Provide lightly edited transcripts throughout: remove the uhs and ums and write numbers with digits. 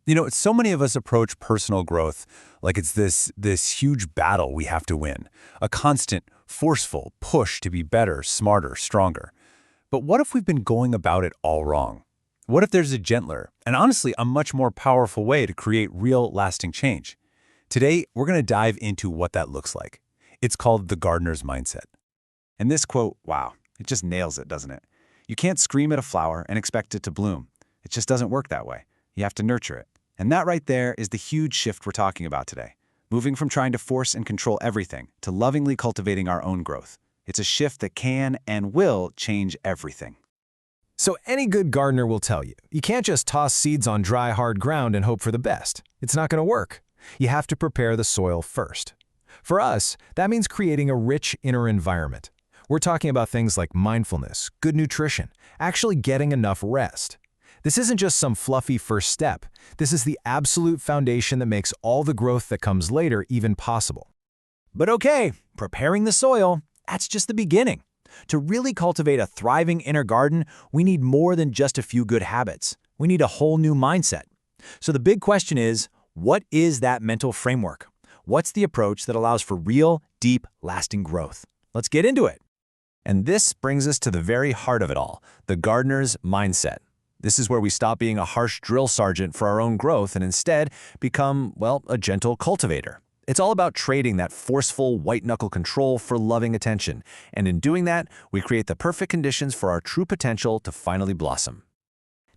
So many of us approach personal growth like it's this huge battle we have to win, a constant, forceful push to be better, smarter, stronger. But what if we've been going about it all wrong? What if there's a gentler, and honestly, a much more powerful way to create real, lasting change? Today, we're going to dive into what that looks like. It's called the gardener's mindset. And this quote, wow, it just nails it, doesn't it? You can't scream at a flower and expect it to bloom. It just doesn't work that way. You have to nurture it. And that right there is the huge shift we're talking about today. Moving from trying to force and control everything to lovingly cultivating our own growth. It's a shift that can and will change everything. So any good gardener will tell you, you can't just toss seeds on dry, hard ground and hope for the best. It's not going to work. You have to prepare the soil first. For us, that means creating a rich inner environment. We're talking about things like mindfulness, good nutrition, actually getting enough rest. This isn't just some fluffy first step. This is the absolute foundation that makes all the growth that comes later even possible. But okay, preparing the soil, that's just the beginning. To really cultivate a thriving inner garden, we need more than just a few good habits. We need a whole new mindset. So the big question is, what is that mental framework? What's the approach that allows for real, deep, lasting growth? Let's get into it. And this brings us to the very heart of it all, the gardener's mindset. This is where we stop being a harsh drill sergeant for our own growth and instead become, well, a gentle cultivator. It's all about trading that forceful, white-knuckle control for loving attention. And in doing that, we create the perfect conditions for our true potential to finally blossom.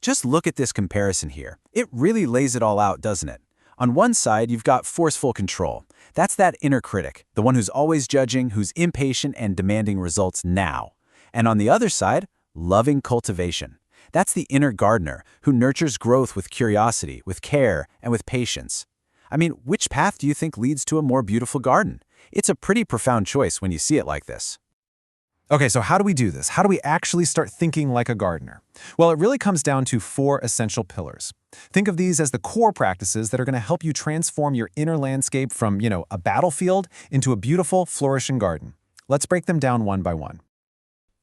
Just look at this comparison here. It really lays it all out, doesn't it? On one side, you've got forceful control. That's that inner critic, the one who's always judging, who's impatient and demanding results now. And on the other side, loving cultivation. That's the inner gardener who nurtures growth with curiosity, with care, and with patience. I mean, which path do you think leads to a more beautiful garden? It's a pretty profound choice when you see it like this. Okay, so how do we do this? How do we actually start thinking like a gardener? Well, it really comes down to 4 essential pillars. Think of these as the core practices that are going to help you transform your inner landscape from, a battlefield into a beautiful, flourishing garden. Let's break them down one by one.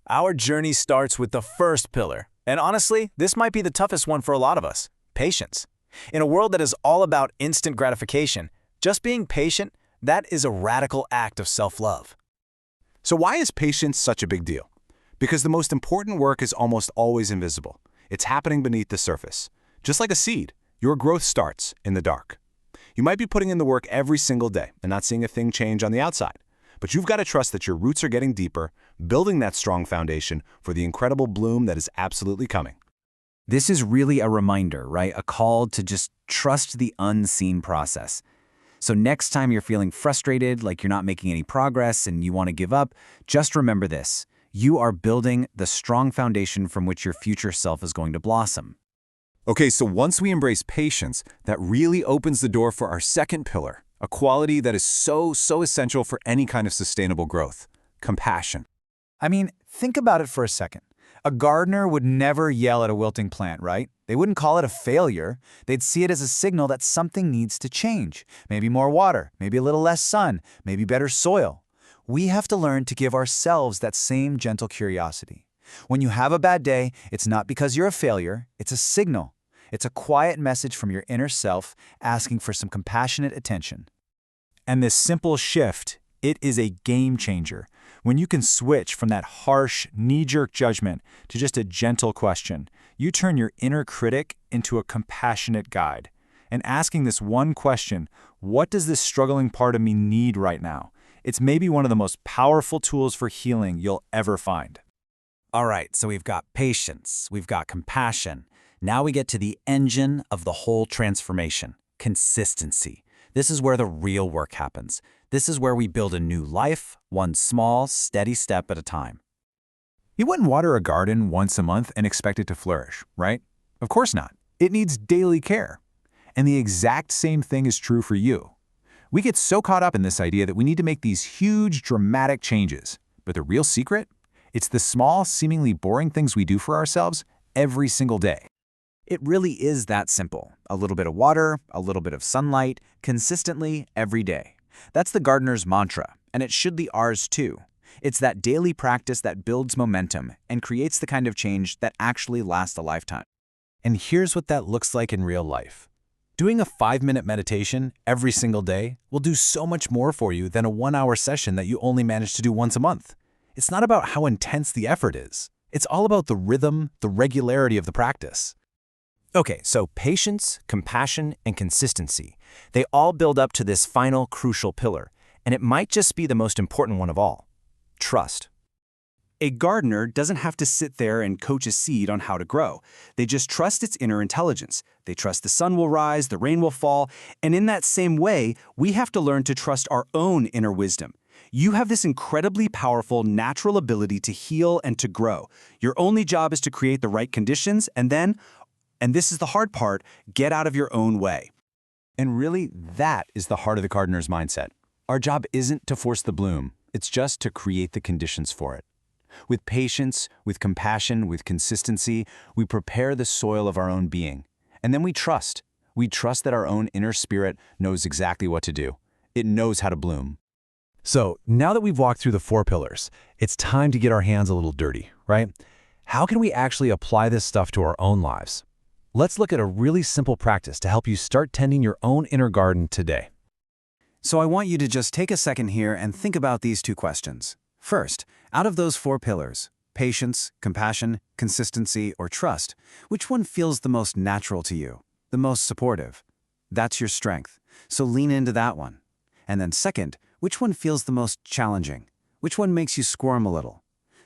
Our journey starts with the first pillar. And honestly, this might be the toughest one for a lot of us, patience. In a world that is all about instant gratification, just being patient, that is a radical act of self-love. So why is patience such a big deal? Because the most important work is almost always invisible. It's happening beneath the surface. Just like a seed, your growth starts in the dark. You might be putting in the work every single day and not seeing a thing change on the outside. But you've got to trust that your roots are getting deeper, building that strong foundation for the incredible bloom that is absolutely coming. This is really a reminder, right? A call to just trust the unseen process. So next time you're feeling frustrated, like you're not making any progress and you want to give up, just remember this. You are building the strong foundation from which your future self is going to blossom. Okay, so once we embrace patience, that really opens the door for our second pillar, a quality that is so essential for any kind of sustainable growth: compassion. I mean, think about it for a second. A gardener would never yell at a wilting plant, right? They wouldn't call it a failure. They'd see it as a signal that something needs to change. Maybe more water, maybe a little less sun, maybe better soil. We have to learn to give ourselves that same gentle curiosity. When you have a bad day, it's not because you're a failure, it's a signal. It's a quiet message from your inner self asking for some compassionate attention. And this simple shift, it is a game changer. When you can switch from that harsh, knee-jerk judgment to just a gentle question, you turn your inner critic into a compassionate guide. And asking this one question, what does this struggling part of me need right now? It's maybe one of the most powerful tools for healing you'll ever find. All right, so we've got patience, we've got compassion. Now we get to the engine of the whole transformation, consistency. This is where the real work happens. This is where we build a new life, one small, steady step at a time. You wouldn't water a garden once a month and expect it to flourish, right? Of course not. It needs daily care. And the exact same thing is true for you. We get so caught up in this idea that we need to make these huge, dramatic changes. But the real secret? It's the small, seemingly boring things we do for ourselves every single day. It really is that simple. A little bit of water, a little bit of sunlight, consistently every day. That's the gardener's mantra, and it should be ours too. It's that daily practice that builds momentum and creates the kind of change that actually lasts a lifetime. And here's what that looks like in real life. Doing a 5-minute meditation every single day will do so much more for you than a 1-hour session that you only manage to do once a month. It's not about how intense the effort is. It's all about the rhythm, the regularity of the practice. Okay, so patience, compassion, and consistency. They all build up to this final crucial pillar, and it might just be the most important one of all: trust. A gardener doesn't have to sit there and coach a seed on how to grow. They just trust its inner intelligence. They trust the sun will rise, the rain will fall, and in that same way, we have to learn to trust our own inner wisdom. You have this incredibly powerful natural ability to heal and to grow. Your only job is to create the right conditions and then, and this is the hard part, get out of your own way. And really, that is the heart of the gardener's mindset. Our job isn't to force the bloom. It's just to create the conditions for it. With patience, with compassion, with consistency, we prepare the soil of our own being. And then we trust. We trust that our own inner spirit knows exactly what to do. It knows how to bloom. So now that we've walked through the 4 pillars, it's time to get our hands a little dirty, right? How can we actually apply this stuff to our own lives? Let's look at a really simple practice to help you start tending your own inner garden today. So I want you to just take a second here and think about these 2 questions. First, out of those 4 pillars, patience, compassion, consistency, or trust, which one feels the most natural to you, the most supportive? That's your strength, so lean into that one. And then second, which one feels the most challenging? Which one makes you squirm a little?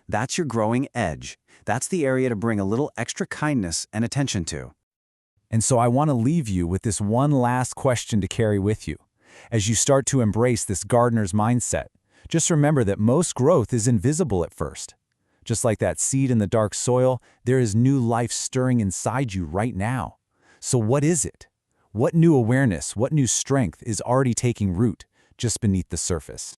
That's your growing edge. That's the area to bring a little extra kindness and attention to. And so I want to leave you with this one last question to carry with you. As you start to embrace this gardener's mindset, just remember that most growth is invisible at first. Just like that seed in the dark soil, there is new life stirring inside you right now. So what is it? What new awareness, what new strength is already taking root just beneath the surface?